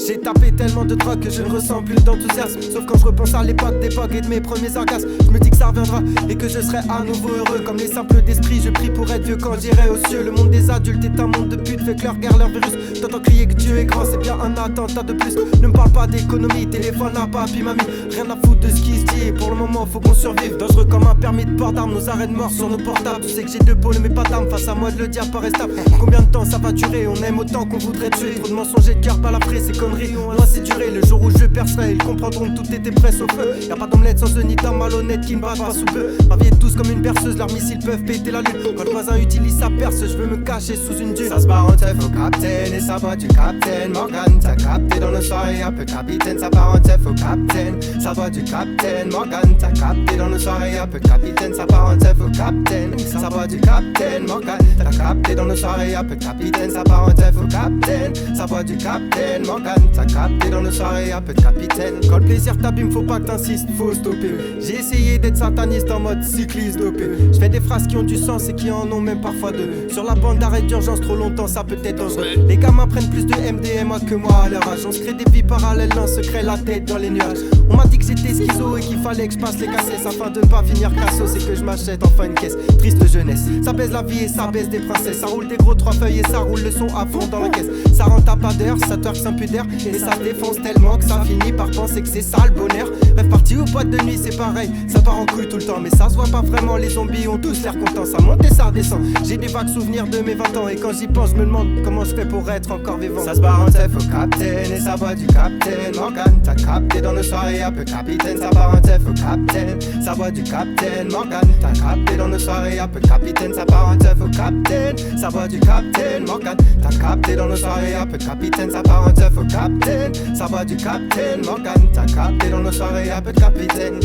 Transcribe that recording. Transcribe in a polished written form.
J'ai tapé tellement de drogue que je ne ressens plus d'enthousiasme. Sauf quand je repense à l'époque d'époque et de mes premiers orgasmes. Je me dis que ça reviendra et que je serai à nouveau heureux. Comme les simples d'esprit, je prie pour être vieux quand j'irai aux cieux. Le monde des adultes est un monde de putes, fait que leur guerre, leur virus. T'entends crier que Dieu est grand, c'est bien un attentat de plus. Ne me parle pas d'économie, téléphone à papi, mamie. Rien à foutre de ce qui se dit et pour le moment faut qu'on survive. Dangereux comme un permis de port d'armes, nos arrêts de mort sur nos portables. Tu sais que j'ai deux pôles mais pas d'armes, face à moi de le diable pas stable. Combien de temps ça va durer? On aime autant qu'on voudrait tuer. Trop de mensonges et de cœur, pas la presse, c'est conneries. Moi c'est duré, le jour où je percerai, ils comprendront que tout était prêt sauf feu. Y'a pas d'omelette sans œuf ni d'homme malhonnête qui ne bat pas sous peu. Ma vie est douce comme une berceuse, leurs missiles peuvent péter la lune. Quand le voisin utilise sa perce, je veux me cacher sous une dune. Ça se part en teuf au capitaine et ça va du capitaine. Morgan t'as capté dans nos soirées un peu capitaine. Ça part en teuf au capitaine, ça va du capitaine. Morgan t'as capté dans nos soirées un peu capitaine. Ça part en teuf au capitaine, ça va du capitaine. Morgan t'as capté dans nos soirées un peu capitaine. Ça part en teuf au capitaine, ça va du capitaine. Morgan t'as capté dans nos soirées un peu capitaine. Quand le plaisir t'abîme, faut pas que t'insistes, faut stopper. J'ai essayé d'être sataniste en mode cycliste dopé. Je fais des phrases qui ont du sens et qui en ont même parfois deux. Sur la bande d'arrêt d'urgence, trop longtemps, ça peut être dangereux. Les gamins prennent plus de MDMA que moi à leur âge. On se crée des vies parallèles en secret, la tête dans les nuages. On m'a dit que j'étais schizo et qu'il fallait que je passe les cassettes afin de ne pas finir casso. C'est que je m'achète enfin une caisse, triste jeunesse. Ça baise la vie et ça baisse des princesses. Ça roule des gros 3 feuilles et ça roule le son à fond dans la caisse. Ça rend ta pas d'air, ça twerk sans pudeur. Et ça défonce tellement que ça finit par penser que c'est ça le bonheur. Rêve parti ou boîte de nuit, c'est pareil. Ça part en couille tout le temps, mais ça se voit pas vraiment. Les zombies ont tous l'air contents, ça monte et ça redescend. J'ai des vagues souvenirs de mes 20 ans. Et quand j'y pense, je me demande comment je fais pour être encore vivant. Ça se part en teuf au capitaine et ça va du capitaine. Morgan t'as capté dans nos soirées un peu capitaine. Ça part en teuf au capitaine, ça va du capitaine. Morgan t'as capté dans nos soirées un peu capitaine. Ça part en teuf au capitaine, ça va du capitaine. Morgan t'as capté dans nos soirées un peu capitaine. Ça part en teuf au capitaine, ça va du capitaine. Morgan t'as capté dans nos soirées un peu capitaine.